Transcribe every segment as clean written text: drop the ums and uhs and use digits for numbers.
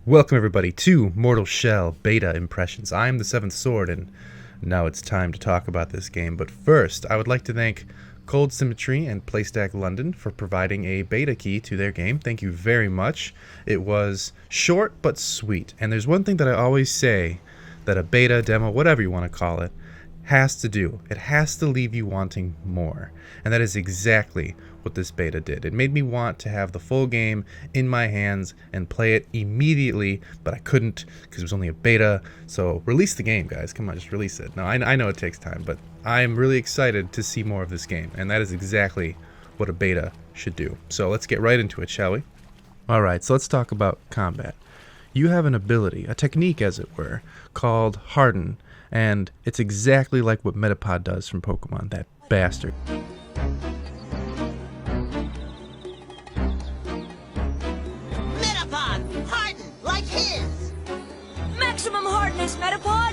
Welcome everybody to Mortal Shell Beta Impressions. I'm the Seventh Sword, and now it's time to talk about this game. But first, I would like to thank Cold Symmetry and PlayStack London for providing a beta key to their game. Thank you very much. It was short but sweet. And there's one thing that I always say that a beta, demo, whatever you want to call it, has to do. It has to leave you wanting more. And that is exactly what this beta did. It made me want to have the full game in my hands and play it immediately, but I couldn't because it was only a beta. So release the game, guys. Come on, just release it. Now, I know it takes time, but I am really excited to see more of this game, and that is exactly what a beta should do. So let's get right into it, shall we? Alright, so let's talk about combat. You have an ability, a technique as it were, called Harden, and it's exactly like what Metapod does from Pokemon, that bastard. Metapod! Harden! Like his! Maximum hardness, Metapod!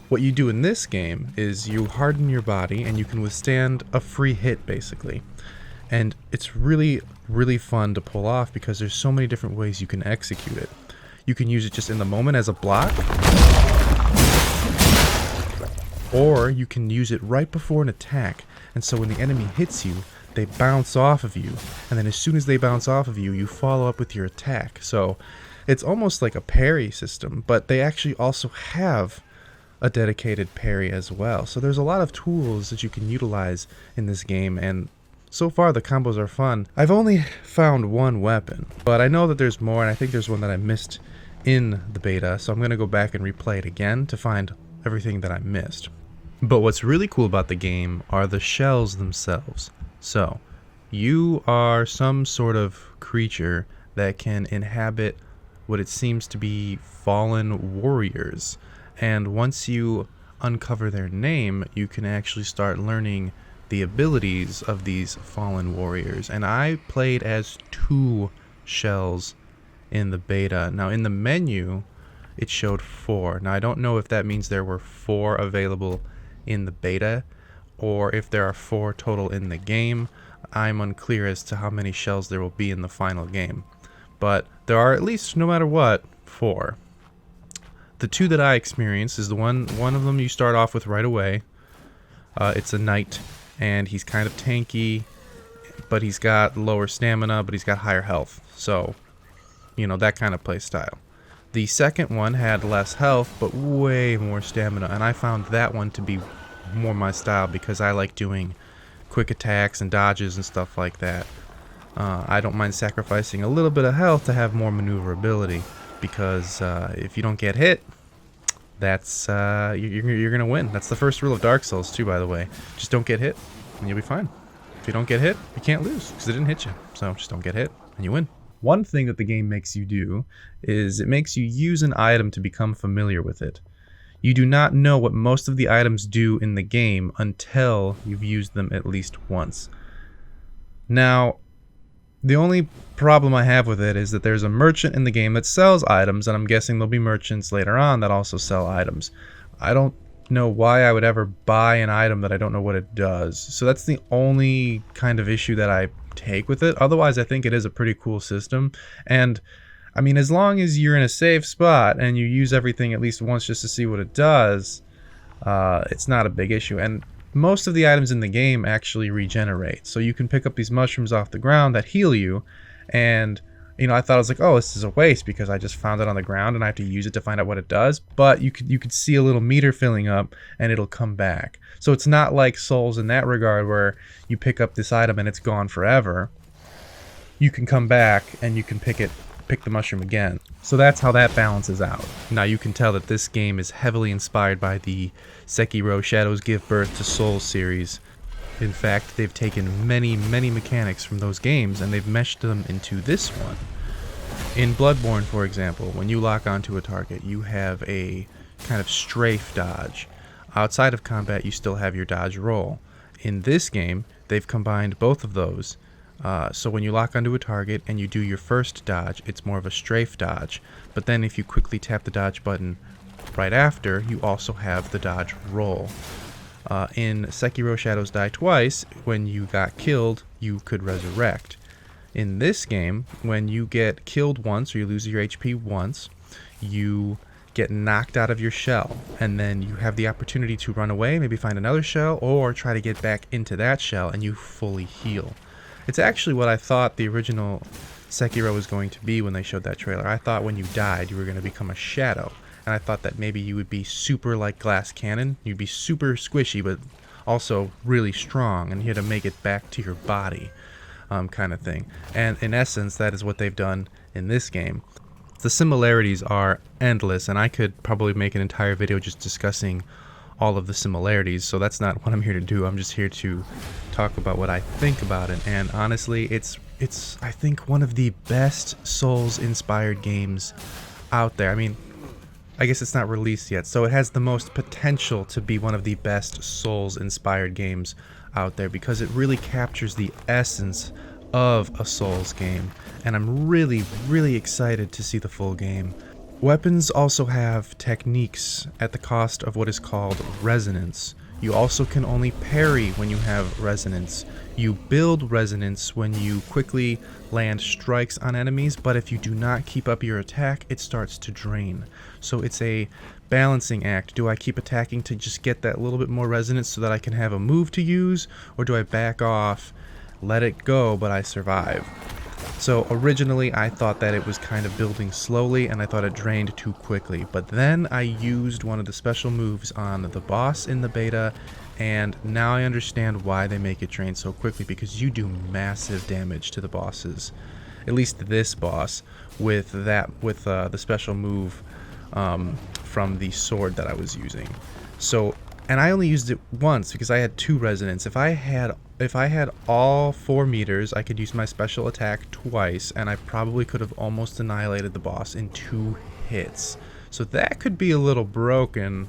What you do in this game is you harden your body and you can withstand a free hit, basically. And it's really, really fun to pull off because there's so many different ways you can execute it. You can use it just in the moment as a block, or you can use it right before an attack, and so when the enemy hits you, they bounce off of you, and then as soon as they bounce off of you, you follow up with your attack. So it's almost like a parry system, but they actually also have a dedicated parry as well. So there's a lot of tools that you can utilize in this game, and so far the combos are fun. I've only found one weapon, but I know that there's more, and I think there's one that I missed in the beta, so I'm going to go back and replay it again to find everything that I missed. But what's really cool about the game are the shells themselves. So, you are some sort of creature that can inhabit what it seems to be fallen warriors. And once you uncover their name, you can actually start learning the abilities of these fallen warriors. And I played as 2 shells in the beta. Now in the menu, it showed 4. Now I don't know if that means there were 4 available in the beta, or if there are 4 total in the game. I'm unclear as to how many shells there will be in the final game. But there are at least, no matter what, 4. The 2 that I experienced is the one of them you start off with right away. It's a knight, and he's kind of tanky, but he's got lower stamina, but he's got higher health. So, you know, that kind of play style. The second one had less health, but way more stamina, and I found that one to be more my style because I like doing quick attacks and dodges and stuff like that. I don't mind sacrificing a little bit of health to have more maneuverability, because if you don't get hit, that's you're gonna win. That's the first rule of Dark Souls too, by the way. Just don't get hit, and you'll be fine. If you don't get hit, you can't lose because it didn't hit you. So just don't get hit, and you win. One thing that the game makes you do is it makes you use an item to become familiar with it. You do not know what most of the items do in the game until you've used them at least once. Now, the only problem I have with it is that there's a merchant in the game that sells items, and I'm guessing there'll be merchants later on that also sell items. I don't know why I would ever buy an item that I don't know what it does. So that's the only kind of issue that I take with it. Otherwise, I think it is a pretty cool system. And I mean, as long as you're in a safe spot and you use everything at least once just to see what it does, it's not a big issue. And most of the items in the game actually regenerate. So you can pick up these mushrooms off the ground that heal you. And, you know, I thought, I was like, oh, this is a waste because I just found it on the ground and I have to use it to find out what it does. But you could see a little meter filling up and it'll come back. So it's not like Souls in that regard where you pick up this item and it's gone forever. You can come back and you can pick the mushroom again. So that's how that balances out. Now you can tell that this game is heavily inspired by the Sekiro Shadows Give Birth to Souls series. In fact, they've taken many, many mechanics from those games and they've meshed them into this one. In Bloodborne, for example, when you lock onto a target, you have a kind of strafe dodge. Outside of combat, you still have your dodge roll. In this game, they've combined both of those. So when you lock onto a target and you do your first dodge, it's more of a strafe dodge. But then if you quickly tap the dodge button right after, you also have the dodge roll. In Sekiro Shadows Die Twice, when you got killed, you could resurrect. In this game, when you get killed once or you lose your HP once, you get knocked out of your shell, and then you have the opportunity to run away, maybe find another shell, or try to get back into that shell and you fully heal. It's actually what I thought the original Sekiro was going to be when they showed that trailer. I thought when you died you were going to become a shadow, and I thought that maybe you would be super like Glass Cannon. You'd be super squishy but also really strong, and you had to make it back to your body, kind of thing. And in essence, that is what they've done in this game. The similarities are endless, and I could probably make an entire video just discussing all of the similarities, so that's not what I'm here to do. I'm just here to talk about what I think about it, and honestly, it's I think one of the best Souls-inspired games out there. I mean, I guess it's not released yet, so it has the most potential to be one of the best Souls-inspired games out there because it really captures the essence of a Souls game, and I'm really, really excited to see the full game. Weapons also have techniques at the cost of what is called resonance. You also can only parry when you have resonance. You build resonance when you quickly land strikes on enemies, but if you do not keep up your attack, it starts to drain. So it's a balancing act. Do I keep attacking to just get that little bit more resonance so that I can have a move to use, or do I back off, let it go, but I survive? So originally I thought that it was kind of building slowly and I thought it drained too quickly, but then I used one of the special moves on the boss in the beta, and now I understand why they make it drain so quickly, because you do massive damage to the bosses. At least this boss with the special move from the sword that I was using. So, and I only used it once because I had 2 resonance. If I had all 4 meters, I could use my special attack twice, and I probably could have almost annihilated the boss in 2 hits. So that could be a little broken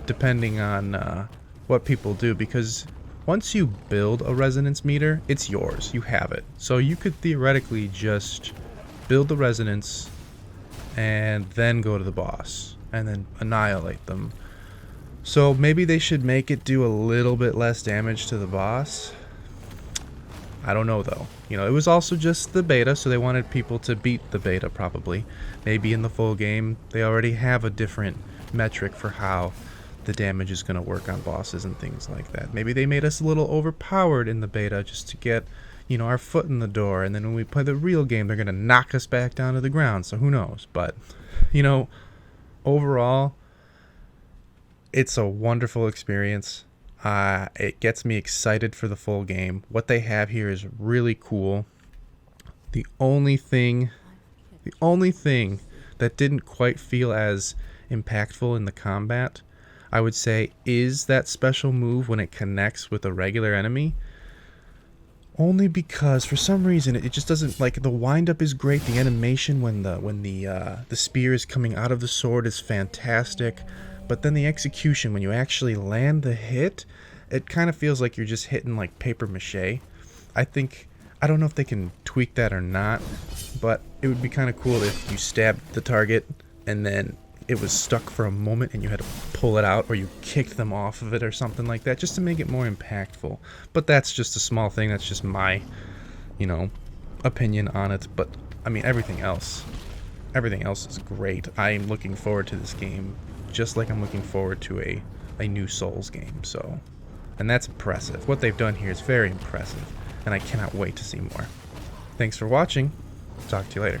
depending on what people do, because once you build a resonance meter, it's yours. You have it. So you could theoretically just build the resonance and then go to the boss and then annihilate them. So maybe they should make it do a little bit less damage to the boss. I don't know though. You know, it was also just the beta, so they wanted people to beat the beta probably. Maybe in the full game they already have a different metric for how the damage is going to work on bosses and things like that. Maybe they made us a little overpowered in the beta just to get, you know, our foot in the door, and then when we play the real game they're going to knock us back down to the ground, so who knows. But, you know, overall, it's a wonderful experience. It gets me excited for the full game. What they have here is really cool. The only thing that didn't quite feel as impactful in the combat, I would say, is that special move when it connects with a regular enemy. Only because for some reason it just doesn't, like, the wind-up is great. The animation when the spear is coming out of the sword is fantastic. But then the execution, when you actually land the hit, it kind of feels like you're just hitting like paper mache. I don't know if they can tweak that or not, but it would be kind of cool if you stabbed the target and then it was stuck for a moment and you had to pull it out, or you kicked them off of it or something like that, just to make it more impactful. But that's just a small thing. That's just my, you know, opinion on it. But I mean, everything else is great. I'm looking forward to this game just like I'm looking forward to a new Souls game. So, and that's impressive. What they've done here is very impressive, and I cannot wait to see more. Thanks for watching. Talk to you later.